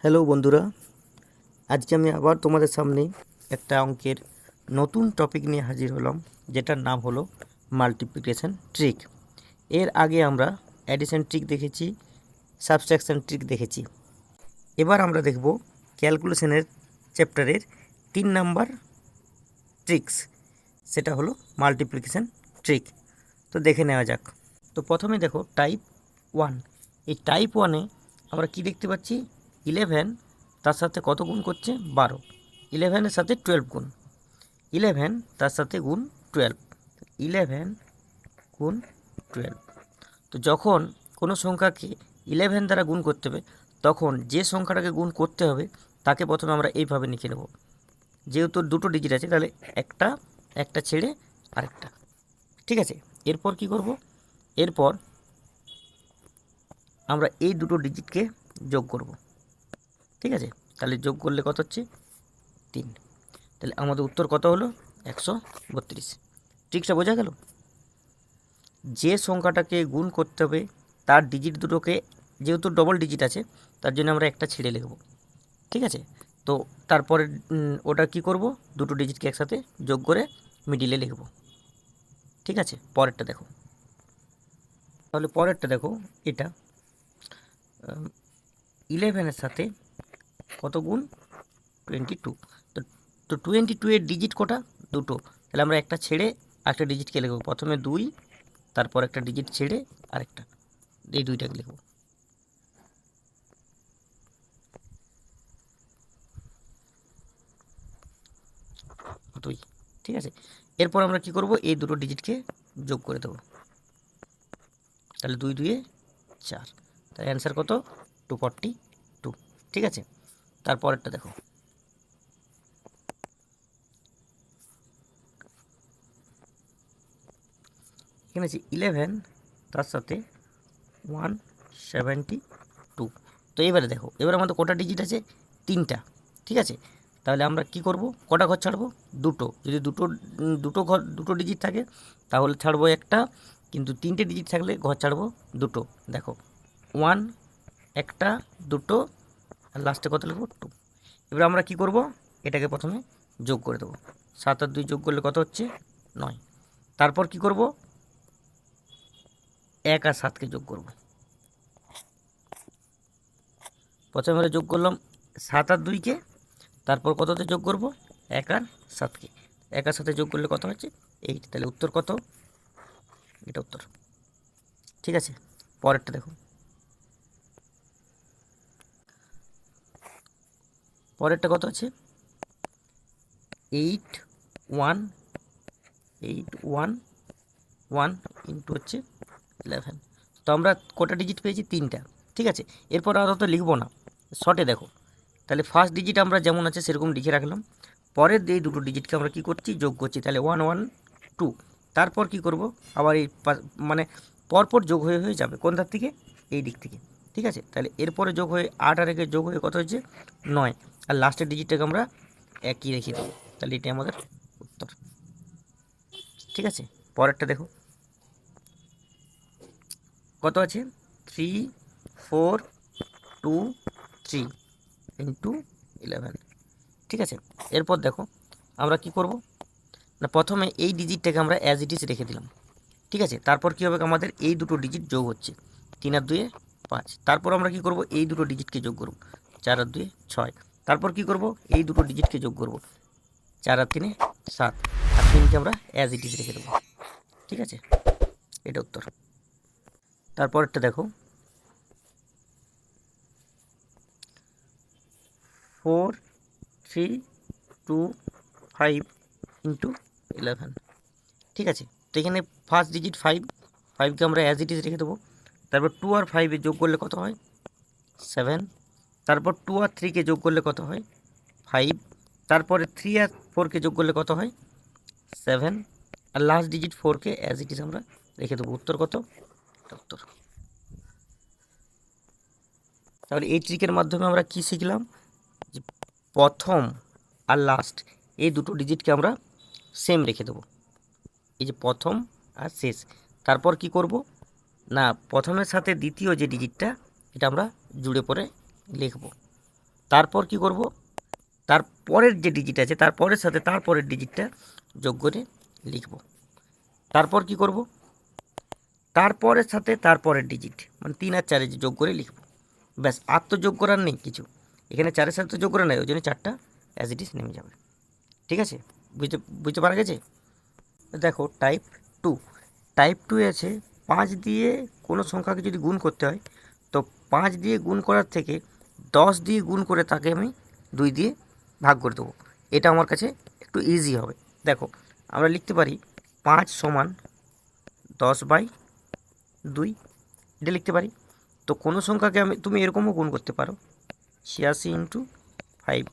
Hello বন্ধুরা, আজকে আমি আবার তোমাদের সামনে একটা অঙ্কের নতুন টপিক নিয়ে হাজির হলাম, যেটার নাম হলো মাল্টিপ্লিকেশন ট্রিক। এর আগে আমরা অ্যাডিশন ট্রিক দেখেছি, সাবট্রাকশন ট্রিক দেখেছি। এবার আমরা দেখব ক্যালকুলেশনের চ্যাপ্টারের 3 নাম্বার ট্রিক্স, সেটা হলো মাল্টিপ্লিকেশন ট্রিক। তো দেখে নেওয়া যাক। তো প্রথমে দেখো টাইপ 1। এই টাইপ 1-এ আমরা কি দেখতে পাচ্ছি? 11 তার সাথে কত গুণ করছে? 12। 11-এর সাথে 12 গুণ, 11 তার সাথে গুণ 12, 11 গুণ 12। তো যখন কোনো সংখ্যাকে 11 দ্বারা গুণ করতে হবে, তখন যে সংখ্যাটাকে গুণ করতে হবে তাকে প্রথমে আমরা এইভাবে লিখে নেব। যেহেতু দুটো ডিজিট আছে, তাহলে একটা ছেড়ে আরেকটা। ঠিক আছে, এরপর কি করব? এরপর আমরা এই দুটো ডিজিটকে যোগ করব। ঠিক আছে, তাহলে যোগ করলে কত হচ্ছে? 3। তাহলে আমাদের উত্তর কত হলো? 132। ট্রিকটা বোঝা গেল? যে সংখ্যাটাকে গুণ করতে হবে তার ডিজিট দুটোকে, যেহেতু ডবল ডিজিট আছে, তার জন্য আমরা একটা ছেড়ে লিখব। ঠিক আছে, তো তারপরে ওটা কি করব? দুটো ডিজিটকে একসাথে যোগ করে মিডিলে লিখব। ঠিক আছে, পরেরটা দেখো। তাহলে পরেরটা দেখো, এটা 11-এর সাথে কত গুণ? 22। তো 22-এর ডিজিট কটা? দুটো। তাহলে আমরা একটা ছেড়ে একটা ডিজিটকে লিখব। প্রথমে 2, তারপর একটা ডিজিট ছেড়ে আরেকটা, এই দুইটাকে লিখব। দুই। ঠিক আছে, এরপর আমরা কি করব? এই দুটো ডিজিটকে যোগ করে দেবো। তাহলে 2 2 4। তাহলে অ্যান্সার কত? 242। ঠিক আছে, তারপরেরটা দেখো। এখানে আছে 11 তার সাথে 172। তো এবারে দেখো, এবার আমাদের কটা ডিজিট আছে? 3টা। ঠিক আছে, তাহলে আমরা কি করব? কটা ঘর ছাড়বো? দুটো। যদি দুটো ডিজিট থাকে তাহলে ছাড়বো একটা, কিন্তু 3টে ডিজিট থাকলে ঘর ছাড়বো দুটো। দেখো 1 একটা, দুটো, আর লাস্টে কত লিখবো? 2। এবার আমরা কি করব? এটাকে প্রথমে যোগ করে দেবো। 7 আর 2 যোগ করলে কত হচ্ছে? 9। তারপর কি করব? 1 আর 7কে যোগ করব। প্রথমে আমরা যোগ করলাম 7 আর 2কে, তারপর কততে যোগ করব? 1 আর 7কে। 1 আর 7 যোগ করলে কত হচ্ছে? 8। তাহলে উত্তর কত? এটা উত্তর। ঠিক আছে, পরেরটা দেখো। পরেরটা কত আছে? 8 1 8 1 1 ইন্টু হচ্ছে 11। তো আমরা কটা ডিজিট পেয়েছি? 3টা। ঠিক আছে, এরপর আর তো লিখবো না, শর্টে দেখো। তাহলে ফার্স্ট ডিজিট আমরা যেমন আছে সেরকম লিখে রাখলাম। পরের এই দুটো ডিজিটকে আমরা কি করছি? যোগ করছি। তাহলে 1 1 2। তারপর কি করব? আবার এই মানে পরপর যোগ হয়ে হয়ে যাবে। কোন ধার থেকে? এই দিক থেকে। ঠিক আছে, তাহলে এরপরে যোগ হয়ে 8 আর 1 যোগ হয়ে কত হচ্ছে? 9। আর লাস্টের ডিজিটটাকে আমরা একই রেখে দেবো। তাহলে এটাই আমাদের উত্তর। ঠিক আছে, পরেরটা দেখো কত আছে? 3 4 2 3 ইন্টু 11। ঠিক আছে, এরপর দেখো আমরা কি করব না, প্রথমে এই ডিজিটটাকে আমরা অ্যাজ ইট ইজ রেখে দিলাম। ঠিক আছে, তারপর কী হবে? আমাদের এই দুটো ডিজিট যোগ হচ্ছে। 3 আর 2 5। তারপর আমরা কি করব? এই দুটো ডিজিটকে যোগ করব। 4 আর 2 6। তারপর কি করব? এই দুটো ডিজিটকে যোগ করব। 4 আর 3 7। আর 3কে আমরা অ্যাজ ইট ইজ রেখে দেবো। ঠিক আছে, এটা উত্তর। তারপরটা দেখো 4 3 2 5 ইন্টু 11। ঠিক আছে, তো এখানে ফার্স্ট ডিজিট 5, 5কে আমরা অ্যাজ ইট ইজ রেখে দেবো। তারপর 2 আর 5 যোগ করলে কত হয়? 7। তারপর 2 আর 3কে যোগ করলে কত হয়? 5। তারপরে 3 আর 4কে যোগ করলে কত হয়? 7। আর লাস্ট ডিজিট 4কে অ্যাজ ইট ইজ আমরা রেখে দেবো। উত্তর কত? উত্তর। তাহলে এই ট্রিকের মাধ্যমে আমরা কি শিখলাম? যে প্রথম আর লাস্ট এই দুটো ডিজিটকে আমরা সেম রেখে দেবো। এই যে প্রথম আর শেষ। তারপর কি করব না, প্রথমের সাথে দ্বিতীয় যে ডিজিটটা, এটা আমরা জুড়ে পরে লিখব। তারপর কি করব, তারপরের যে ডিজিট আছে তারপরের সাথে তারপরের ডিজিটটা যোগ করে লিখব। তারপর কি করব, তারপরের সাথে তারপরের ডিজিট মানে 3 আর 4 যোগ করে লিখব। ব্যাস, আর তো যোগ করার নেই কিছু, এখানে 4-এর সাথে তো যোগ করা নেই, ওই জন্য 4টা অ্যাজ ইট ইজ নেমে যাবে। ঠিক আছে, বুঝতে পারা গেছে? দেখো টাইপ 2, টাইপ 2 আছে 5 দিয়ে কোনো সংখ্যাকে যদি গুণ করতে হয়, তো 5 দিয়ে গুণ করার থেকে 10 দিয়ে গুণ করে তাকে আমি 2 দিয়ে ভাগ করে দেবো। এটা আমার কাছে একটু ইজি হবে। দেখো আমরা লিখতে পারি 5 সমান 10/2, এটা লিখতে পারি। তো কোনো সংখ্যাকে তুমি এরকমও গুণ করতে পারো, 86 ইন্টু 5,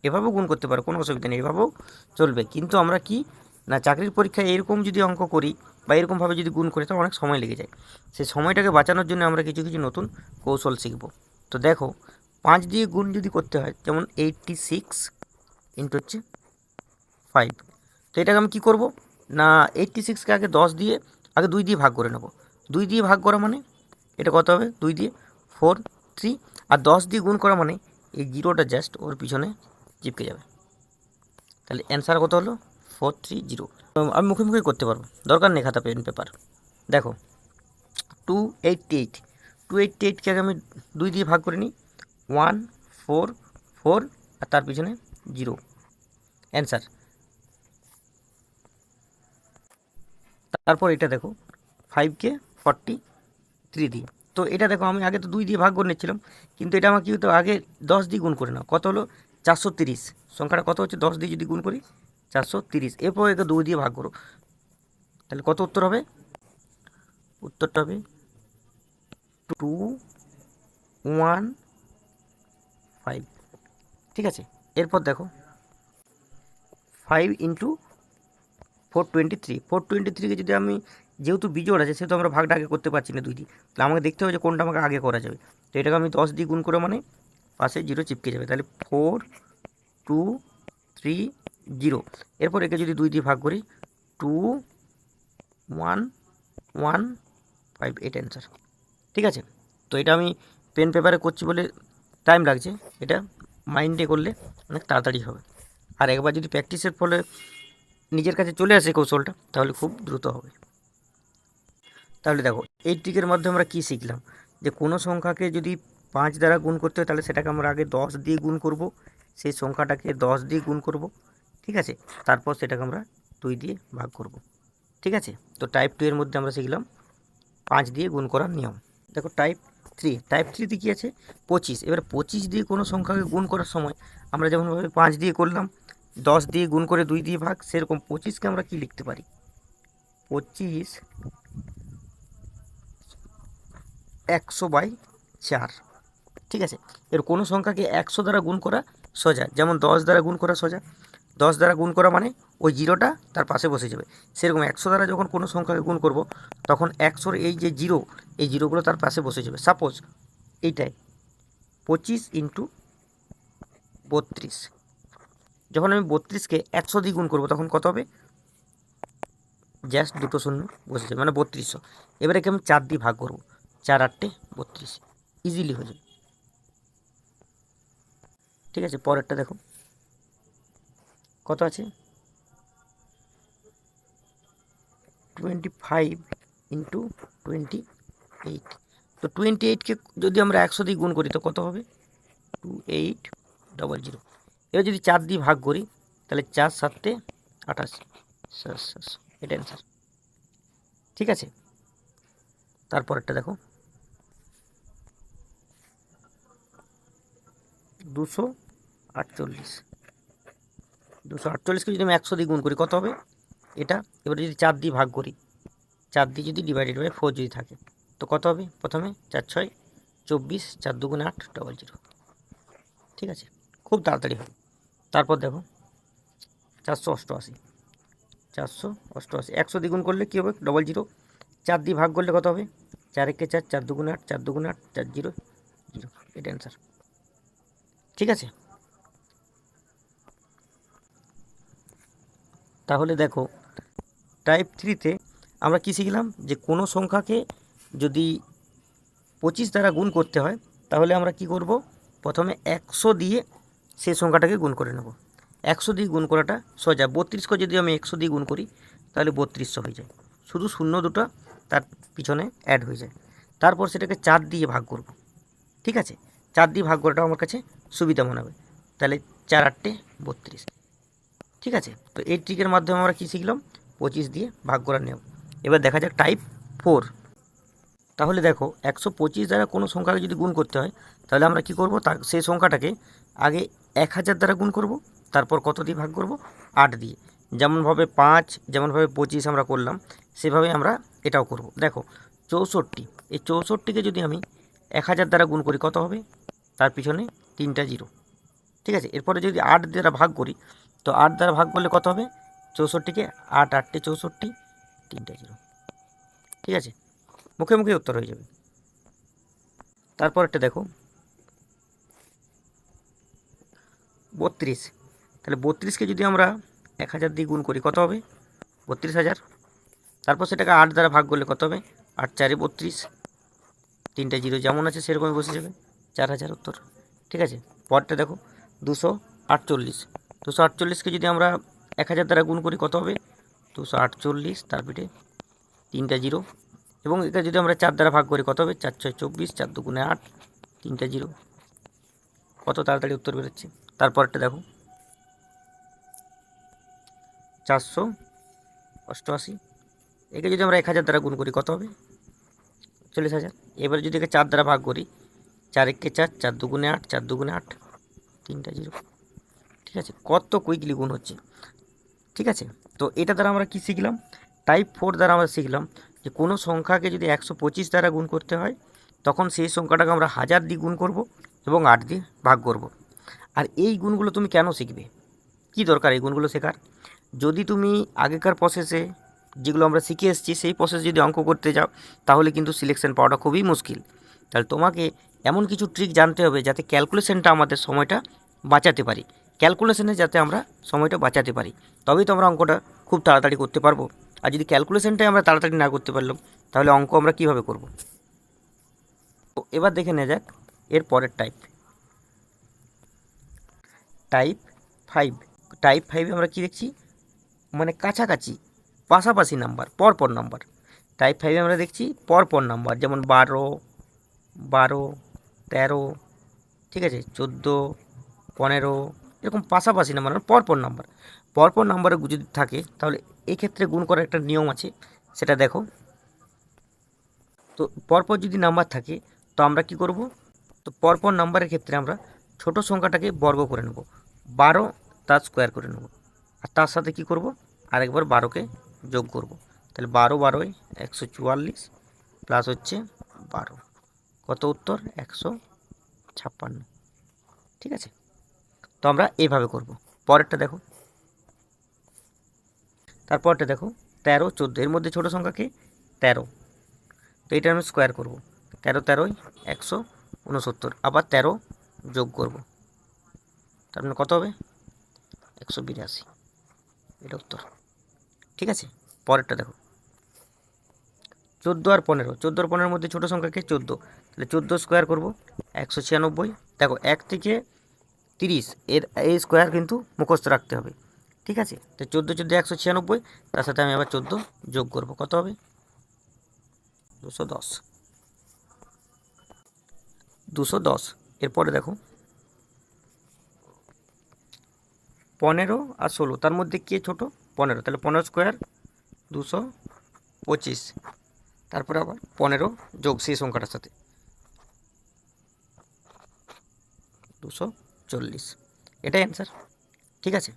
এভাবেও গুণ করতে পারো, কোনো অসুবিধা নেই, এভাবেও চলবে। কিন্তু আমরা কি না, চাকরির পরীক্ষায় এরকম যদি অঙ্ক করি বা এরকমভাবে যদি গুণ করি তাহলে অনেক সময় লেগে যায়। সেই সময়টাকে বাঁচানোর জন্য আমরা কিছু কিছু নতুন কৌশল শিখব। তো দেখো 5 দিয়ে গুণ যদি করতে হয়, যেমন 86 ইন্টু হচ্ছে 5, তো এটাকে আমি কী করবো না, 86কে আগে 10 দিয়ে আগে 2 দিয়ে ভাগ করে নেব। 2 দিয়ে ভাগ করা মানে এটা কত হবে, 2 দিয়ে 4, 3, আর 10 দিয়ে গুণ করা মানে এই জিরোটা জাস্ট ওর পিছনে চিপকে যাবে। তাহলে অ্যান্সার কত হলো, 430। আমি মুখে মুখে করতে পারবো, দরকার নেই খাতা পেন পেপার। দেখো 288, 288কে আগে আমি 2 দিয়ে ভাগ করে নিই, 1, 4, 4 আর তার পিছনে 0, অ্যান্সার। তারপর এটা দেখো 5কে 43 দিয়ে, তো এটা দেখো আমি আগে তো 2 দিয়ে ভাগ করে নিচ্ছিলাম, কিন্তু এটা আমার কী হতো, আগে 10 দিয়ে গুণ করে নাও, কত হলো 430, সংখ্যাটা কত হচ্ছে 10 দিয়ে যদি গুণ করি 430, এরপর একে 2 দিয়ে ভাগ করো, তাহলে কত উত্তর হবে, উত্তরটা হবে 215। ঠিক আছে, এরপর দেখো 5 ইন্টু 423, 423কে যদি আমি, যেহেতু বিজোড় আছে সেহেতু আমরা ভাগটা আগে করতে পারছি না 2 দিয়ে, তাহলে আমাকে দেখতে হবে যে কোনটা আমাকে আগে করা যাবে। তো এটাকে আমি 10 দিয়ে গুণ করে মানে পাশে 0 চিপকে যাবে, তাহলে 4, 2, 3, 0। এরপর একে যদি 2 দিয়ে ভাগ করি 2, 1, 1, 5, এটা অ্যান্সার। ঠিক আছে, তো এটা আমি পেন পেপারে করছি বলে টাইম লাগছে, এটা মাইন্ডে করলে অনেক তাড়াতাড়ি হবে। আর একবার যদি প্র্যাকটিসের ফলে নিজের কাছে চলে আসে কৌশলটা, তাহলে খুব দ্রুত হবে। তাহলে দেখো এই ট্রিকের মাধ্যমে আমরা কী শিখলাম, যে কোনো সংখ্যাকে যদি 5 দ্বারা গুণ করতে হয় তাহলে সেটাকে আমরা আগে 10 দিয়ে গুণ করব, সেই সংখ্যাটাকে 10 দিয়ে গুণ করব। ঠিক আছে, তারপর সেটাকে আমরা 2 দিয়ে ভাগ করব। ঠিক আছে, তো টাইপ 2 এর মধ্যে আমরা শিখলাম 5 দিয়ে গুণ করার নিয়ম। দেখো টাইপ 3, টাইপ 3তে কী আছে 25। এবার 25 দিয়ে কোনো সংখ্যাকে গুণ করার সময় আমরা যেমনভাবে 5 দিয়ে করলাম, 10 দিয়ে গুণ করে 2 দিয়ে ভাগ, সেরকম 25কে আমরা কি লিখতে পারি, 25 100/4। ঠিক আছে, এর কোনো সংখ্যাকে 100 দ্বারা গুণ করা সোজা, যেমন 10 দ্বারা গুণ করা সোজা, 10 দ্বারা গুণ করা মানে ওই জিরোটা তার পাশে বসে যাবে, সেরকম 100 দ্বারা যখন কোনো সংখ্যাকে গুণ করব তখন 100-র এই যে জিরো, এই জিরোগুলো তার পাশে বসে যাবে। সাপোজ এইটাই 25 ইন্টু 32, যখন আমি 32কে 100 দিয়ে গুণ করবো তখন কত হবে, জাস্ট 2টো শূন্য বসে যাবে মানে 3200। এবারে কি আমি 4 দিয়ে ভাগ করবো, 4 8 32, ইজিলি হয়ে যাবে। ঠিক আছে, পরেরটা দেখো কত আছে, 25 ইন্টু 28। তো 28কে যদি আমরা 100 দিয়ে গুণ করি তো কত হবে, 2800। এবার যদি 4 দিয়ে ভাগ করি তাহলে 4 7 28, এটা অ্যান্সার। ঠিক আছে, তারপরেরটা দেখো 248, 248কে যদি আমি 100 দিয়ে গুণ করি কত হবে এটা। এবারে যদি 4 দিয়ে ভাগ করি, 4 দিয়ে যদি ডিভাইডেড বাই 4 যদি থাকে তো কত হবে, প্রথমে 4 6 24, 4 2 8 00। ঠিক আছে, খুব তাড়াতাড়ি হবে। তারপর দেখো 488, 488 100 দ্বিগুণ করলে কী হবে, 00। 4 দিয়ে ভাগ করলে কত হবে, 4 1 4, 4 2 8, 4 2 8, 4 0 0, এটা অ্যান্সার। ঠিক আছে, তাহলে দেখো টাইপ 3তে আমরা কী শিখলাম, যে কোনো সংখ্যাকে যদি 25 দ্বারা গুণ করতে হয় তাহলে আমরা কি করব, প্রথমে 100 দিয়ে সেই সংখ্যাটাকে গুণ করে নেব। 100 দিয়ে গুণ করাটা সোজা। 32কে যদি আমি 100 দিয়ে গুণ করি তাহলে 3200 হয়ে যায়, শুধু শূন্য দুটো তার পিছনে অ্যাড হয়ে যায়। তারপর সেটাকে 4 দিয়ে ভাগ করব। ঠিক আছে, 4 দিয়ে ভাগ করাটা আমার কাছে সুবিধা মনে হবে। তাহলে 4 8 32। ঠিক আছে, তো এই ট্রিকের মাধ্যমে আমরা কী শিখলাম? 25 দিয়ে ভাগ করার নিয়ম। এবার দেখা যাক টাইপ 4। তাহলে দেখো 125 দ্বারা কোনো সংখ্যাকে যদি গুণ করতে হয় তাহলে আমরা কি করব? সেই সংখ্যাটাকে আগে 1000 দ্বারা গুণ করব, তারপর কত দিয়ে ভাগ করব? 8 দিয়ে। যেমনভাবে 5, যেমনভাবে 25 আমরা করলাম, সেভাবে আমরা এটাও করব। দেখো 64, এই 64কে যদি আমি 1000 দ্বারা গুণ করি কত হবে? তার পিছনে 3টা জিরো। ঠিক আছে, এরপরে যদি 8 দ্বারা ভাগ করি, তো 8 দ্বারা ভাগ করলে কত হবে? 64কে 8 8 64, 3টা জিরো। ঠিক আছে, মুখে মুখে উত্তর হয়ে যাবে। তারপর একটা দেখো 32। তাহলে 32কে যদি আমরা 1000 দিয়ে গুণ করি কত হবে? 32,000। তারপর সেটাকে 8 দ্বারা ভাগ করলে কত হবে? 8 4 32, 3টা জিরো যেমন আছে সেরকমই বসে যাবে, 4000 উত্তর। ঠিক আছে, পরটা দেখো 248। 248কে যদি আমরা 1000 দ্বারা গুণ করি কত হবে? 248, তার পিঠে 3টা জিরো। এবং এটা যদি আমরা 4 দ্বারা ভাগ করি কত হবে? 4 6 24, 4 2 8, 3টা জিরো। কত তাড়াতাড়ি উত্তর বেরোচ্ছে। তারপরটা দেখো 488। একে যদি আমরা 1000 দ্বারা গুণ করি কত হবে? 40,000। এবারে যদি একে 4 দ্বারা ভাগ করি, 4 1 4, 4 2 8, 4 2 8, 3টা জিরো। ঠিক আছে, কত কুইকলি গুণ হচ্ছে। ঠিক আছে, তো এটা দ্বারা আমরা কি শিখলাম? টাইপ 4 দ্বারা আমরা শিখলাম যে কোনো সংখ্যাকে যদি 125 দ্বারা গুণ করতে হয় তখন সেই সংখ্যাটাকে আমরা 1000 দিয়ে গুণ করব এবং 8 দিয়ে ভাগ করব। আর এই গুণগুলো তুমি কেন শিখবে? কি দরকার এই গুণগুলো শেখার? যদি তুমি আগেকার প্রসেসে যেগুলো আমরা শিখে এসেছি সেই প্রসেস যদি অঙ্ক করতে যাও তাহলে কিন্তু সিলেকশন পাওয়াটা খুবই মুশকিল। তাহলে তোমাকে এমন কিছু ট্রিক জানতে হবে যাতে ক্যালকুলেশনটা আমাদের সময়টা বাঁচাতে পারি, ক্যালকুলেশনে যাতে আমরা সময়টা বাঁচাতে পারি, তবেই তো আমরা অঙ্কটা খুব তাড়াতাড়ি করতে পারবো। আর যদি ক্যালকুলেশনটাই আমরা তাড়াতাড়ি না করতে পারলাম তাহলে অঙ্ক আমরা কীভাবে করব? তো এবার দেখে নেওয়া যাক এর পরের টাইপ, টাইপ 5। টাইপ 5 আমরা কী দেখছি? মানে কাছাকাছি, পাশাপাশি নাম্বার, পরপর নাম্বার। টাইপ 5 আমরা দেখছি পরপর নাম্বার, যেমন 12 12 13, ঠিক আছে, 14 15, এরকম পাশাপাশি নাম্বার, পরপর নাম্বার। পরপর নাম্বারে যদি থাকে তাহলে এক্ষেত্রে গুণ করার একটা নিয়ম আছে, সেটা দেখো। তো পরপর যদি নাম্বার থাকে তো আমরা কি করব? তো পরপর নাম্বারের ক্ষেত্রে আমরা ছোট সংখ্যাটাকে বর্গ করে নেব, 12 তার স্কোয়ার করে নেব, আর তার সাথে কি করব? আরেকবার 12কে যোগ করব। তাহলে 12 12 144 প্লাস হচ্ছে 12, কত উত্তর? 156। ঠিক আছে, তো আমরা এইভাবে করব। পরেরটা দেখো, তারপরটা দেখো 13 14, এর মধ্যে ছোট সংখ্যাকে 13, তো এটা আমি স্কোয়ার করব। 13 13 169, আবার 13 যোগ করব, তার মানে কত হবে? 182, এটা উত্তর। ঠিক আছে, পরেরটা দেখো 14 আর 15, 14 আর 15-এর মধ্যে ছোটো সংখ্যাকে 14, তাহলে 14 স্কোয়ার করব, 196। দেখো 1 থেকে 30 এর এই স্কোয়ার কিন্তু মুখস্থ রাখতে হবে। ঠিক আছে, তো 14 14 196, তার সাথে আমি আবার 14 যোগ করব, কত হবে? 210, 210। এরপরে দেখো 15 আর 16, তার মধ্যে কে ছোটো? 15, তাহলে 15 স্কোয়ার 225, তারপরে আবার 15 যোগ সেই সংখ্যাটার সাথে 240, এটাই অ্যান্সার। ঠিক আছে,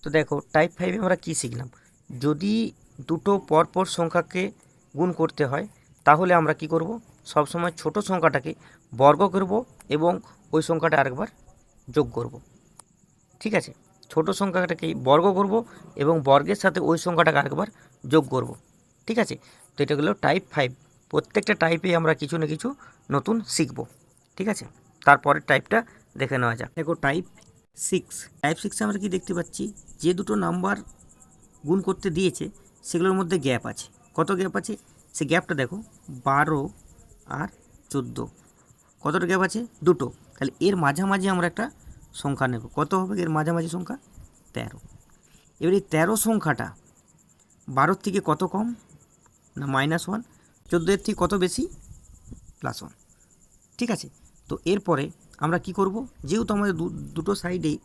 তো দেখো টাইপ 5 আমরা কী শিখলাম? যদি দুটো পরপর সংখ্যাকে গুণ করতে হয় তাহলে আমরা কি করব? সবসময় ছোট সংখ্যাটাকে বর্গ করব এবং ওই সংখ্যাটা আরেকবার যোগ করব। ঠিক আছে, ছোট সংখ্যাটাকে বর্গ করব এবং বর্গের সাথে ওই সংখ্যাটাকে আরেকবার যোগ করব। ঠিক আছে, তো এটা হলো টাইপ 5। প্রত্যেকটা টাইপে আমরা কিছু না কিছু নতুন শিখব। ঠিক আছে, তারপরের টাইপটা দেখে নেওয়া যাক। দেখো টাইপ 6। টাইপ 6 আমরা কি দেখতে পাচ্ছি? যে দুটো নাম্বার গুণ করতে দিয়েছে সেগুলোর মধ্যে গ্যাপ আছে। কত গ্যাপ আছে? সে গ্যাপটা দেখো, 12 আর 14। কতটা গ্যাপ আছে? দুটো। তাহলে এর মাঝামাঝি আমরা একটা সংখ্যা নেব। কত হবে এর মাঝামাঝি সংখ্যা? 13। এবার এই 13 সংখ্যাটা 12 থেকে কত কম? না -1। 14 এর থেকে কত বেশি? +1। ঠিক আছে, তো এরপরে আমরা কি করব, যেহেতু আমাদের দুটো সাইডেই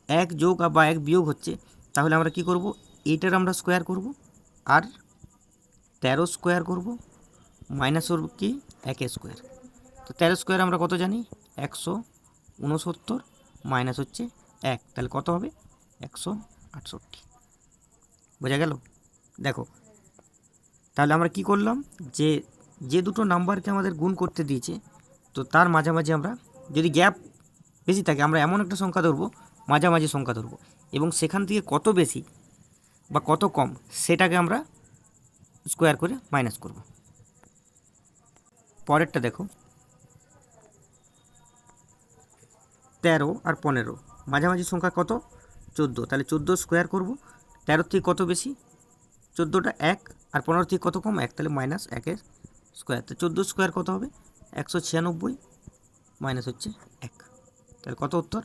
1 যোগ বা 1 বিয়োগ হচ্ছে, তাহলে আমরা কি করব, এইটার আমরা স্কোয়ার করব আর 13 স্কোয়ার করব মাইনাস করব কি 1 স্কোয়ার। তো 13 স্কোয়ার আমরা কত জানি? 169 মাইনাস হচ্ছে 1, তাহলে কত হবে? 168। বোঝা গেল? দেখো, তাহলে আমরা কি করলাম, যে দুটো নাম্বারকে আমাদের গুণ করতে দিয়েছে, তো তার মাঝামাঝি আমরা যদি গ্যাপ বেশি থাকে আমরা এমন একটা সংখ্যা ধরবো, মাঝামাঝি সংখ্যা ধরবো, এবং সেখান থেকে কত বেশি বা কত কম সেটাকে আমরা স্কোয়ার করে মাইনাস করব। পরেরটা দেখো, 13 আর 15 মাঝামাঝি সংখ্যা কত? 14। তাহলে 14 স্কোয়ার করব। 13 থেকে কত বেশি? 14টা 1, আর 15 থেকে কত কম? 1, তাহলে -1 স্কোয়ার। তো 14 স্কোয়ার কত হবে? 196 মাইনাস হচ্ছে 1, তাহলে কত উত্তর?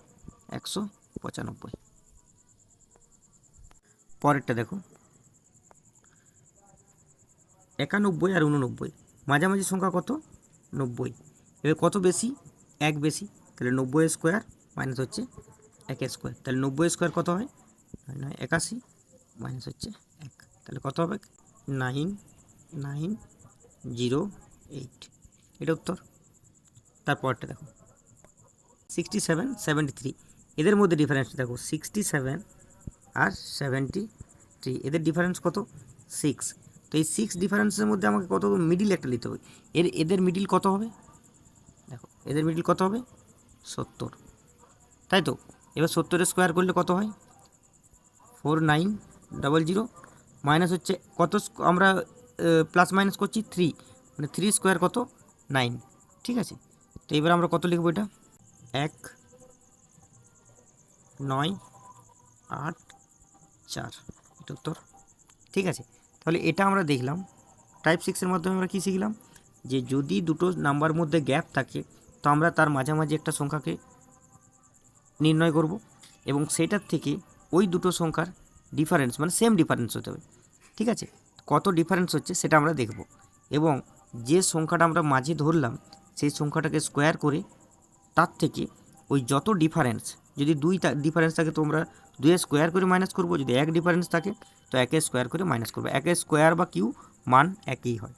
195। পরেরটা দেখো, 91 আর 89 মাঝামাঝি সংখ্যা কত? 90। এবার কত বেশি? 1 বেশি, তাহলে 90 স্কোয়ার মাইনাস হচ্ছে 1 স্কোয়ার। তাহলে 90 স্কোয়ার কত হয়? 81 মাইনাস হচ্ছে 1, তাহলে কত হবে? 9908। এটা উত্তর। তারপরটা দেখো, 67 73 এদের মধ্যে ডিফারেন্স দেখো, 67 আর 73 এদের ডিফারেন্স কত? 6। তো এই 6 ডিফারেন্সের মধ্যে আমাকে কত মিডিল একটা নিতে হবে। এদের মিডিল কত হবে? দেখো এদের মিডিল কত হবে? 70, তাই তো? এবার 70 স্কোয়ার করলে কত হয়? 4900 মাইনাস হচ্ছে কত? আমরা প্লাস মাইনাস করছি 3, মানে 3 স্কোয়ার কত? 9। ঠিক আছে, তো এবার আমরা কত লিখবো? এটা 1984, এটা উত্তর। ঠিক আছে, তাহলে এটা আমরা দেখলাম টাইপ 6-এর মাধ্যমে আমরা কী শিখলাম, যে যদি দুটো নাম্বার মধ্যে গ্যাপ থাকে তো আমরা তার মাঝামাঝি একটা সংখ্যাকে নির্ণয় করব, এবং সেটার থেকে ওই দুটো সংখ্যার ডিফারেন্স মানে সেম ডিফারেন্স হতে হবে। ঠিক আছে, কত ডিফারেন্স হচ্ছে সেটা আমরা দেখব, এবং যে সংখ্যাটা আমরা মাঝে ধরলাম সেই সংখ্যাটাকে স্কোয়ার করে তার থেকে ওই যত ডিফারেন্স, যদি 2 ডিফারেন্স থাকে তো আমরা 2 স্কোয়ার করে মাইনাস করব, যদি 1 ডিফারেন্স থাকে তো 1 স্কোয়ার করে মাইনাস করব। 1 স্কোয়ার বা কিউ মান একই হয়।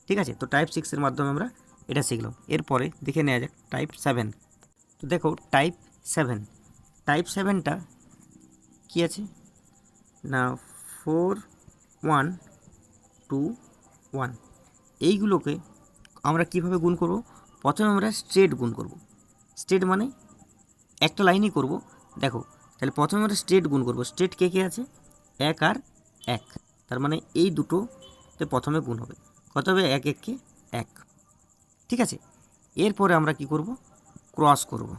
ঠিক আছে, তো টাইপ 6-এর মাধ্যমে আমরা এটা শিখলাম। এরপরে দেখে নেওয়া যাক টাইপ 7। তো দেখো টাইপ 7টা কী আছে না, 4 1 2 1 এইগুলোকে আমরা কিভাবে গুণ করব? প্রথমে আমরা স্ট্রেট গুণ করব। স্ট্রেট মানে একটা লাইনই করব। দেখো, তাহলে প্রথমে আমরা স্ট্রেট গুণ করব। স্ট্রেট কে কে আছে? 1 আর 1, তার মানে এই দুটোতে প্রথমে গুণ হবে। কত হবে? 1 1 কে 1। ঠিক আছে, এরপরে আমরা কি করব? ক্রস করব।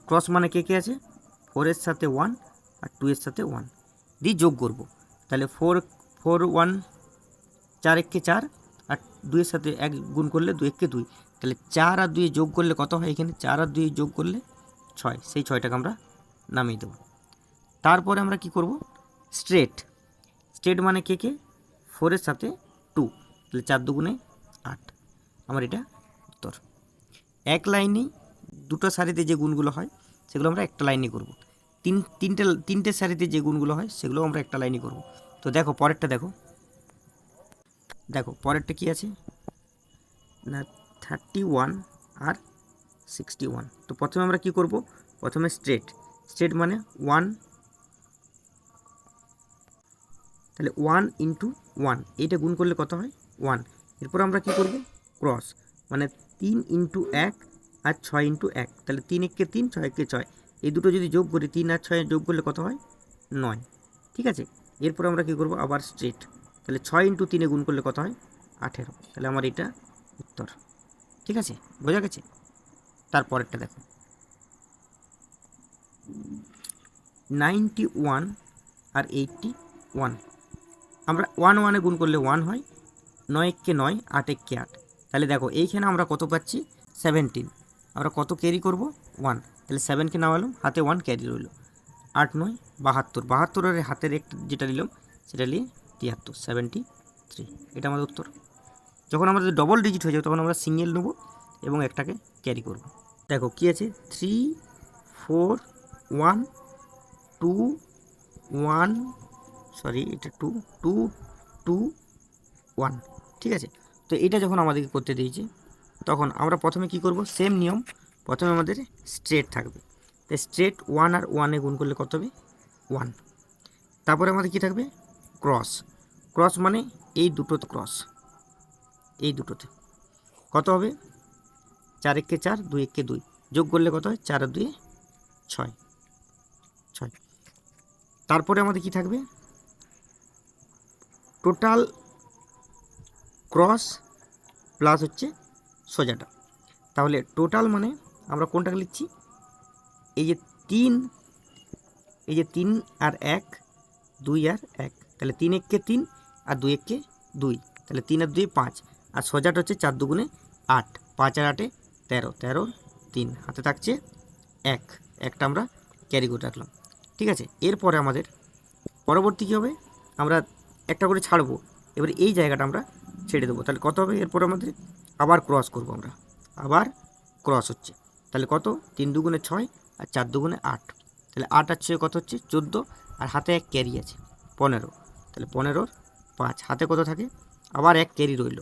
ক্রস মানে কে কে আছে? 4 এর সাথে 1 আর 2 এর সাথে 1 দিয়ে যোগ করব। তাহলে 4 1 4 1 কে 4, আর 2 এর সাথে 1 গুণ করলে 2 1 কে 2, তাহলে 4 আর 2 যোগ করলে কত হয়? এখানে 4 আর 2 যোগ করলে 6, সেই 6টাকে আমরা নামিয়ে দেব। তারপরে আমরা কি করব? স্ট্রেট মানে কে কে? 4 এর সাথে 2, তাহলে 4 দুগুণে 8, আমার এটা উত্তর। এক লাইনেই দুটো সারিতে যে গুণগুলো হয় সেগুলো আমরা একটা লাইনে করব। তিনটে সারিতে যে গুণগুলো হয় সেগুলো আমরা একটা লাইনে করব। তো দেখো পরেরটা, দেখো পরেরটা কি আছে না, 31 আর 61। তো প্রথমে আমরা কি করব? প্রথমে স্ট্রেট মানে 1, তাহলে 1 × 1 এইটা গুণ করলে কত হয়? 1। এরপর আমরা কি করব? ক্রস মানে 3 × 1 আর 6 × 1, তাহলে 3 1 কে 3, 6 1 কে 6, এই দুটো যদি যোগ করি 3 আর 6 যোগ করলে কত হয়? 9। ঠিক আছে, এরপর আমরা কি করব? আবার স্ট্রেট, তাহলে 6 × 3 গুণ করলে কত হয়? 18, তাহলে আমার এটা উত্তর। ঠিক আছে, বোঝা গেছে? তারপরেরটা দেখো, 91 আর 81 আমরা 1 1 গুণ করলে 1 হয়, 9 1 কে 9, 8 1 কে 8, তাহলে দেখো এইখানে আমরা কত পাচ্ছি? 17, আমরা কত ক্যারি করব 1, তাহলে 7কে নামালাম, হাতে 1 ক্যারি রইল। 8 9 72, 72 হাতের একটা যেটা নিলাম সেটা নিয়ে 73, 73, এটা আমাদের উত্তর। যখন আমাদের ডবল ডিজিট হয়ে যাবে তখন আমরা সিঙ্গেল নেব এবং একটাকে ক্যারি করব। দেখো কি আছে 3 4 1 2 1, সরি এটা 2 2 2 1, ঠিক আছে। তো এটা যখন আমাদেরকে করতে দিয়েছে তখন আমরা প্রথমে কি করব, সেম নিয়ম, প্রথমে আমাদের স্ট্রেট থাকবে, তাই স্ট্রেট 1 আর 1-এ গুণ করলে কত হবে 1। তারপরে আমাদের কি থাকবে ক্রস, ক্রস মানে এই দুটোতে ক্রস, এই দুটোতে কত হবে 4 1 4 2 1 2, যোগ করলে কত হয় 4 আর 2 6 6। তারপরে আমাদের কি থাকবে টোটাল ক্রস প্লাস হচ্ছে সোজাটা, তাহলে টোটাল মানে আমরা কোনটাকে লিখছি, এই যে 3, এই যে 3 আর 1 2 আর 1, তাহলে 3 1 কে 3 আর 2 1 কে 2, তাহলে 3 আর 2 5, আর সোজাটা হচ্ছে 4 2 8, 5 আর 8 13, 13 3, হাতে থাকছে 1, একটা আমরা ক্যারি করে রাখলাম, ঠিক আছে। এরপরে আমাদের পরবর্তী কী হবে, আমরা একটা করে ছাড়বো, এবার এই জায়গাটা আমরা ছেড়ে দেবো, তাহলে কত হবে এরপরে আমাদের আবার ক্রস করব, আমরা আবার ক্রস হচ্ছে, তাহলে কত 3 2 6 আর 4 2 8, তাহলে 8 আর 6 কত হচ্ছে 14, আর হাতে 1 ক্যারি আছে 15, তাহলে 15 5, হাতে কত থাকে আবার 1 ক্যারি রইল,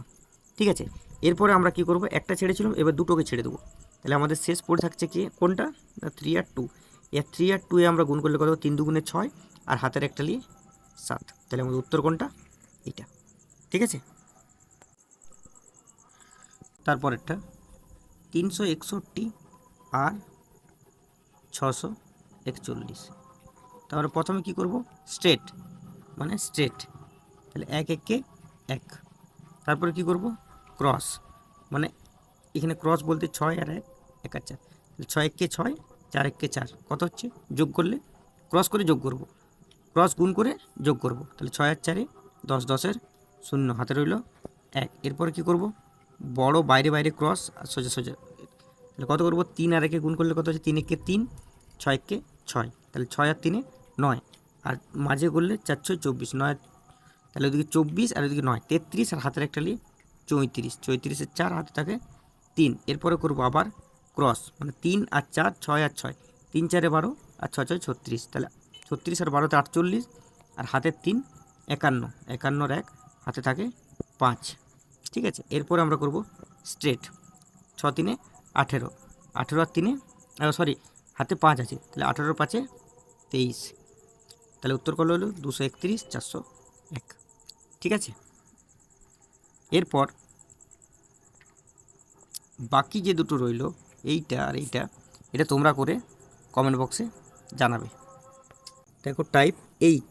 ঠিক আছে। এরপরে আমরা কি করব, একটা ছেড়েছিলাম এবার দুটোকে ছেড়ে দেবো, তাহলে আমাদের শেষ পড়ে থাকছে কি কোনটা না 3 আর 2, এই 3 আর 2-এ আমরা গুণ করলে কত 3 2 6 আর হাতের একটা নিয়ে 7, তাহলে আমাদের উত্তর কোনটা এইটা, ঠিক আছে। তারপরেরটা 361 আর 641, তারপরে প্রথমে কি করব স্ট্রেট, মানে স্ট্রেট, তাহলে 1 1 কে 1, তারপরে কি করব ক্রস, মানে এখানে ক্রস বলতে 6 আর 1 1 আর 4, তাহলে 6 1 কে 6 4 1 কে 4, কত হচ্ছে যোগ করলে ক্রস করে যোগ করব, ক্রস গুণ করে যোগ করব, তাহলে 6 আর 4 10, 10-এর 0, হাতে রইল 1। এরপরে কি করব বড় বাইরে বাইরে ক্রস আর সোজা সোজা, তাহলে কত করব 3 আর 1-এ গুণ করলে কত হচ্ছে 3 1 কে 3 6 1 কে 6, তাহলে 6 আর 3-এ 9, আর মাঝে করলে 4 6 24 9, তাহলে ওদিকে 24 আর ওদিকে 9 33, আর হাতের একটা নিয়ে 34, 34-এর 4 হাতে থাকে 3। এরপরে করব আবার ক্রস, মানে 3 আর 4 6 আর 6, 3 4 12 আর 6 6 36, তাহলে 36 আর 12-তে 48, আর হাতের 3 51, 51-এর 1 হাতে থাকে 5, ঠিক আছে। এরপরে আমরা করব স্ট্রেট 6 3 18, 18 আর 3, সরি হাতে 5 আছে, তাহলে 18 5 23, তাহলে উত্তর কত হলো 231 401, ঠিক আছে। এরপর বাকি যে দুটো রইল এইটা আর এইটা, এটা তোমরা করে কমেন্ট বক্সে জানাবে। দেখো টাইপ 8,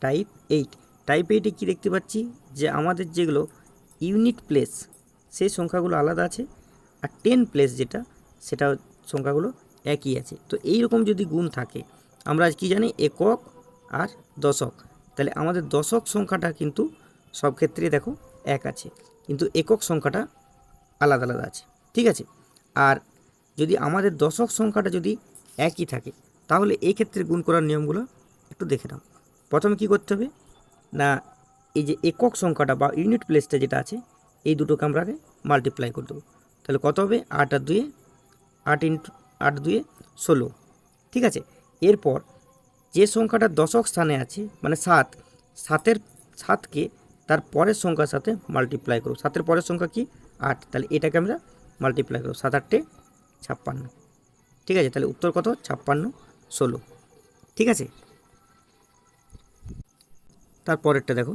টাইপ 8, টাইপ 8-এ কী দেখতে পাচ্ছি যে আমাদের যেগুলো ইউনিট প্লেস সেই সংখ্যাগুলো আলাদা আছে, আর 10 প্লেস যেটা সেটা সংখ্যাগুলো একই আছে। তো এই রকম যদি গুণ থাকে, আমরা কি জানি একক আর দশক, তাহলে আমাদের দশক সংখ্যাটা কিন্তু সব ক্ষেত্রে দেখো এক আছে, কিন্তু একক সংখ্যাটা আলাদা আলাদা আছে, ঠিক আছে। আর যদি আমাদের দশক সংখ্যাটা যদি একই থাকে তাহলে এই ক্ষেত্রে গুণ করার নিয়মগুলো একটু দেখে নাও। প্রথমে কি করতে হবে না, এই যে একক সংখ্যাটা বা ইউনিট প্লেসটা যেটা আছে এই দুটোকে আমরা আগে মাল্টিপ্লাই করে দেবো, তাহলে কত হবে 8 আর 2 8 ইন্টু 8 2 16, ঠিক আছে। এরপর যে সংখ্যাটা দশক স্থানে আছে মানে 7, 7-কে তার পরের সংখ্যার সাথে মাল্টিপ্লাই করব, 7-এর পরের সংখ্যা কি 8, তাহলে এটাকে আমরা মাল্টিপ্লাই করব, 7 8 56, ঠিক আছে। তাহলে উত্তর কত 56 16, ঠিক আছে। তারপরেরটা দেখো,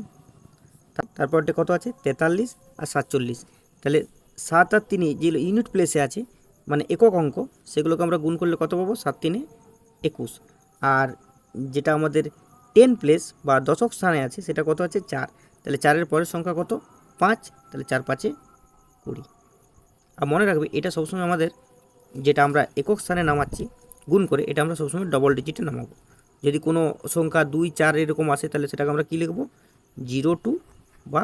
তারপরটা কত আছে 43 আর 47, তাহলে 7 আর 3 যে ইউনিট প্লেসে আছে মানে একক অঙ্ক, সেগুলোকে আমরা গুণ করলে কত পাবো 7 3 21, আর যেটা আমাদের 10 প্লেস বা দশক স্থানে আছে সেটা কত আছে 4, তাহলে 4-এর পরের সংখ্যা কত 5, তাহলে 4 5 20। আর মনে রাখবে এটা সবসময় আমাদের যেটা আমরা একক স্থানে নামাচ্ছি গুণ করে, এটা আমরা সবসময় ডবল ডিজিটে নামাবো। যদি কোনো সংখ্যা 2 4 এরকম আসে তাহলে সেটাকে আমরা কী লিখবো 02 বা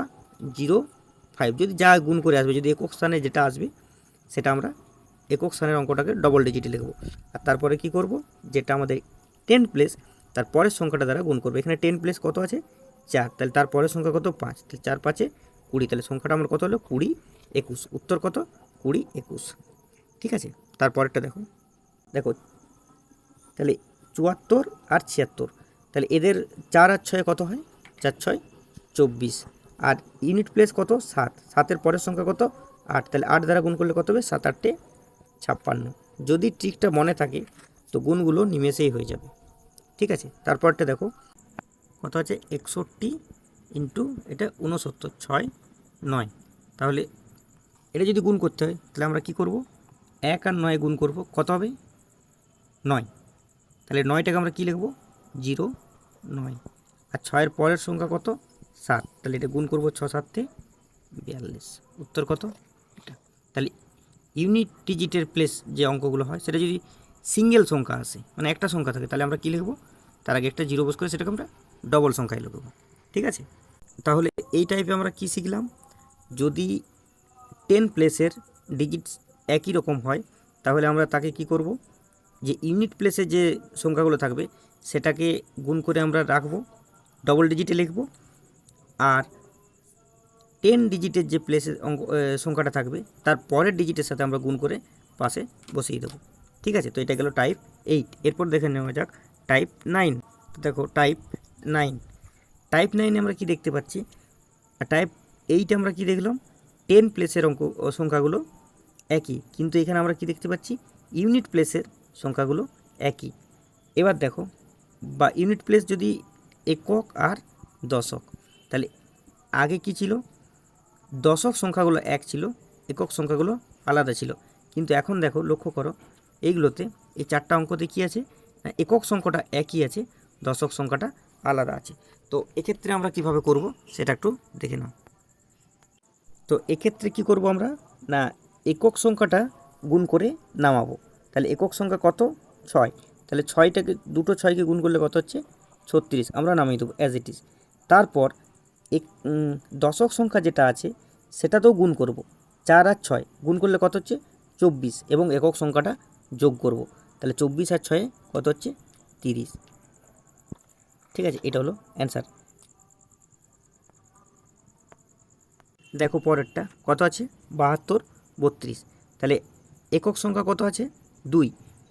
05, যদি যা গুণ করে আসবে, যদি একক স্থানে যেটা আসবে সেটা আমরা একক স্থানের অঙ্কটাকে ডবল ডিজিটে লিখব। আর তারপরে কি করব, যেটা আমাদের 10 প্লেস তার পরের সংখ্যাটা দ্বারা গুণ করবো। এখানে 10 প্লেস কত আছে 4, তাহলে তার পরের সংখ্যা কত 5, তাহলে 4 5 20, তাহলে সংখ্যাটা আমার কত হলো 20 21। উত্তর কত 20 21। ঠিক আছে, তারপরেরটা দেখো দেখো তাহলে 74 আর 76, তাহলে এদের 4 আর 6 কত হয় 4 6 24। আর ইউনিট প্লেস কত 7, 7-এর পরের সংখ্যা কত 8, তাহলে 8 দ্বারা গুণ করলে কত হবে 7 8 56। যদি ট্রিকটা মনে থাকে তো গুণগুলো নিমেষেই হয়ে যাবে। ঠিক আছে, তারপরটা দেখো কত আছে 61 ইন্টু এটা 69 6 9। তাহলে এটা যদি গুণ করতে হয় তাহলে আমরা কি করব, 1 আর 9 গুণ করব, কত হবে 9। তাহলে 9টাকে আমরা কি লিখব 0 9। আর 6-এর পরের সংখ্যা কত 7, তাহলে এটা গুণ করব 6 7 42। উত্তর কত এটা। তাহলে ইউনিট ডিজিটের প্লেস যে অঙ্কগুলো হয় সেটা যদি সিঙ্গেল সংখ্যা আসে, মানে একটা সংখ্যা থাকে, তাহলে আমরা কী লিখব, তার আগে একটা জিরো বস করে সেটাকে আমরা ডবল সংখ্যায় লিখব। ঠিক আছে, তাহলে এই টাইপে আমরা কি শিখলাম, যদি 10 প্লেসের ডিজিটস একই রকম হয় তাহলে আমরা তাকে কি করব, যে ইউনিট প্লেসে যে সংখ্যাগুলো থাকবে সেটাকে গুণ করে আমরা রাখবো, ডবল ডিজিটে লিখব। আর 10 ডিজিটের যে প্লেসের সংখ্যাটা থাকবে তার পরের ডিজিটের সাথে আমরা গুণ করে পাশে বসিয়ে দেবো। ঠিক আছে, তো এটা গেল টাইপ 8। এরপর দেখে নেওয়া যাক টাইপ 9। দেখো টাইপ 9, টাইপ 9-এ আমরা কি দেখতে পাচ্ছি, আর টাইপ 8 আমরা কি দেখলাম 10 প্লেসের সংখ্যাগুলো একই, কিন্তু এখানে আমরা কি দেখতে পাচ্ছি ইউনিট প্লেসের সংখ্যাগুলো একই। এবার দেখো, বা ইউনিট প্লেস যদি একক আর দশক, তাহলে আগে কি ছিল, দশক সংখ্যাগুলো এক ছিল, একক সংখ্যাগুলো আলাদা ছিল। কিন্তু এখন দেখো লক্ষ্য করো এইগুলোতে, এই 4টা অঙ্কতে কী আছে না, একক সংখ্যাটা একই আছে, দশক সংখ্যাটা আলাদা আছে। তো এক্ষেত্রে আমরা কিভাবে করব সেটা একটু দেখে নাও। তো এক্ষেত্রে কি করব আমরা না, একক সংখ্যাটা গুণ করে নামাবো। তাহলে একক সংখ্যা কত 6, তাহলে 6টাকে দুটো 6কে গুণ করলে কত হচ্ছে 36, আমরা নামিয়ে দেবো অ্যাজ ইট ইজ। তারপর দশক সংখ্যা যেটা আছে সেটাতেও গুণ করব, 4 আর 6 গুণ করলে কত হচ্ছে 24, এবং একক সংখ্যাটা যোগ করব, তাহলে 24 আর 6 কত হচ্ছে 30। ঠিক আছে, এটা হলো অ্যান্সার। দেখো পরেরটা কত আছে 72 32, তাহলে একক সংখ্যা কত আছে 2,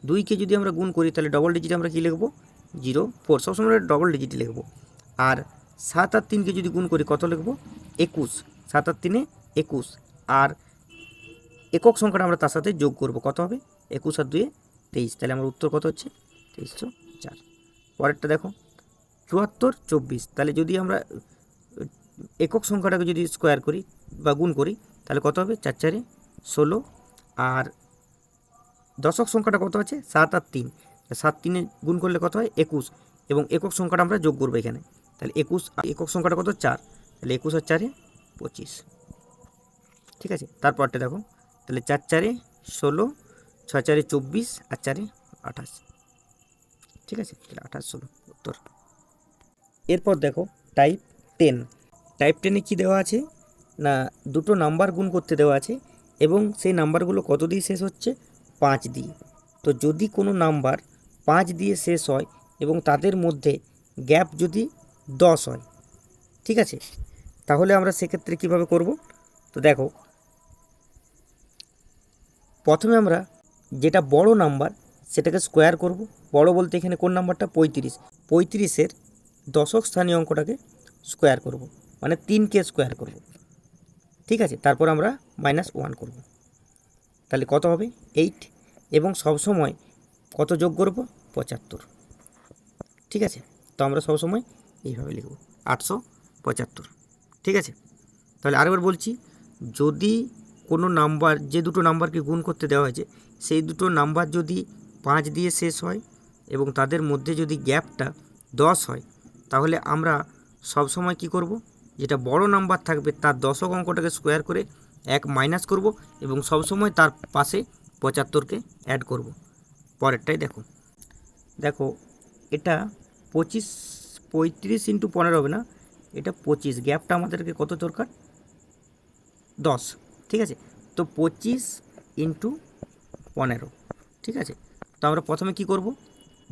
2কে যদি আমরা গুণ করি তাহলে ডবল ডিজিট আমরা কী লিখব 0 4, সবসময় ডবল ডিজিট লিখব। আর 7 আর 3কে যদি গুণ করি কত লিখব 21, 7 আর 3 21। আর একক সংখ্যাটা আমরা তার সাথে যোগ করব, কত হবে 21 আর 2 23, তাহলে আমার উত্তর কত হচ্ছে 2304। পরেরটা দেখো 74 24, তাহলে যদি আমরা একক সংখ্যাটাকে যদি স্কোয়ার করি বা গুণ করি তাহলে কত হবে 4 4 16। আর দশক সংখ্যাটা কত আছে 7 আর 3, 7 3 গুণ করলে কত হয় 21, এবং একক সংখ্যাটা আমরা যোগ করবো এখানে, তাহলে 21, একক সংখ্যাটা কত 4, তাহলে 21 আর 4 25। ঠিক আছে, তারপরটা দেখো তাহলে 4 4 16, 6 4 24 আর 4 28। ঠিক আছে, তাহলে 28 16 উত্তর। এরপর দেখো টাইপ 10, টাইপ 10-এ কী দেওয়া আছে না, দুটো নাম্বার গুণ করতে দেওয়া আছে, এবং সেই নাম্বারগুলো কত দিয়ে শেষ হচ্ছে 5 দিয়ে। তো যদি কোনো নাম্বার 5 দিয়ে শেষ হয় এবং তাদের মধ্যে গ্যাপ যদি 10 হয়, ঠিক আছে, তাহলে আমরা সেক্ষেত্রে কীভাবে করব, তো দেখো প্রথমে আমরা যেটা বড় নাম্বার সেটাকে স্কোয়ার করব। বড় বলতে এখানে কোন নাম্বারটা 35, 35-এর দশক স্থানীয় অঙ্কটাকে স্কোয়ার করব, মানে 3কে স্কোয়ার করব। ঠিক আছে, তারপর আমরা -1 করব, তাহলে কত হবে 8, এবং সবসময় কত যোগ করব 75। ঠিক আছে, তো আমরা সবসময় এইভাবে লিখব 875। ঠিক আছে, তাহলে আরেকবার বলছি, যদি কোনো নাম্বার, যে দুটো নাম্বারকে গুণ করতে দেওয়া হয়েছে সেই দুটো নাম্বার যদি 5 দিয়ে শেষ হয় এবং তাদের মধ্যে যদি গ্যাপটা 10 হয়, তাহলে আমরা সবসময় কি করব, যেটা বড় নাম্বার থাকবে তার দশক অঙ্কটাকে স্কোয়ার করে 1 মাইনাস করব, এবং সবসময় তার পাশে 75কে অ্যাড করব। পরেরটাই দেখো, দেখো এটা 35 × 15 হবে না, এটা 25, গ্যাপটা আমাদেরকে কত দরকার 10। ঠিক আছে, তো 25 ইন্টু 15, ঠিক আছে। তো আমরা প্রথমে কি করব,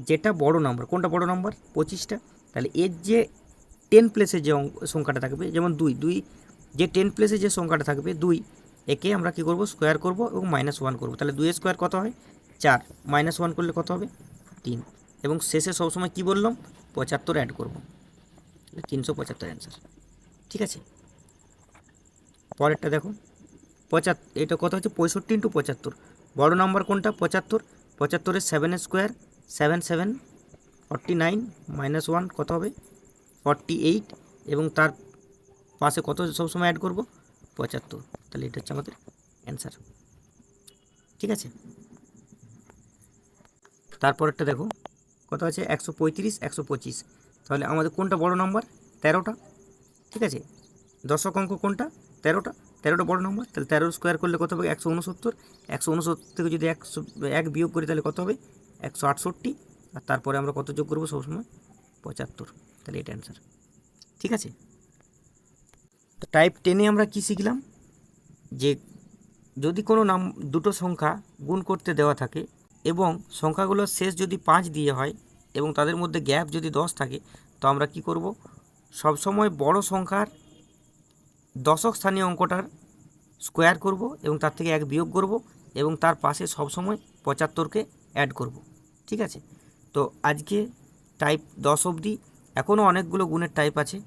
যেটা বড় নাম্বার, কোনটা বড় নাম্বার 25টা, তাহলে এর যে 10 প্লেসে যে সংখ্যাটা থাকবে, যেমন 2 যে 10 প্লেসে যে সংখ্যাটা থাকবে 2, একে আমরা কি করব, স্কোয়ার করব এবং -1 করব। তাহলে 2 স্কোয়ার কত হয় 4, -1 করলে কত হবে 3, এবং শেষে সবসময় কি বললাম 75 অ্যাড করব, 375 অ্যান্সার, ঠিক আছে। পরেরটা দেখো, 75, এটা কত হচ্ছে 65 ইন্টু 75, বড় নাম্বার কোনটা 75, 75-এর 7 স্কোয়ার 7 7 49, -1 কত হবে 48, এবং তার পাশে কত সবসময় অ্যাড করব 75, তাহলে এটা হচ্ছে আমাদের অ্যান্সার, ঠিক আছে। তারপরেরটা দেখো কত আছে 135 125, তাহলে আমাদের কোনটা বড় নাম্বার 13টা, ঠিক আছে। দশক অঙ্ক কোনটা 13টা, 13টা বড় নম্বর, তাহলে 13 স্কোয়ার করলে কত হবে 169, 169 থেকে যদি 1 বিয়োগ করি তাহলে কত হবে 168, আর তারপরে আমরা কত যোগ করবো সবসময় 75, তাহলে এটা অ্যান্সার, ঠিক আছে। তো টাইপ 10-এ আমরা কি শিখলাম, যে যদি কোনো দুটো সংখ্যা গুণ করতে দেওয়া থাকে এবং সংখ্যাগুলোর শেষ যদি 5 দিয়ে হয় এবং তাদের মধ্যে গ্যাপ যদি 10 থাকে, তো আমরা কি করব, সবসময় বড় সংখ্যার দশক স্থানীয় অঙ্কটার স্কোয়ার করব এবং তার থেকে 1 বিয়োগ করব এবং তার পাশে সবসময় 75কে অ্যাড করব, ঠিক আছে। তো আজকে টাইপ 10 অবধি, এখনও অনেকগুলো গুণের টাইপ আছে,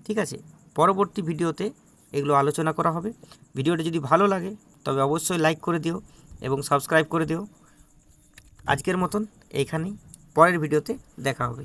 ঠিক আছে। পরবর্তী ভিডিওতে এগুলো আলোচনা করা হবে। ভিডিওটা যদি ভালো লাগে তবে অবশ্যই লাইক করে দিও এবং সাবস্ক্রাইব করে দিও। আজকের মতন এইখানেই, পরের ভিডিওতে দেখা হবে।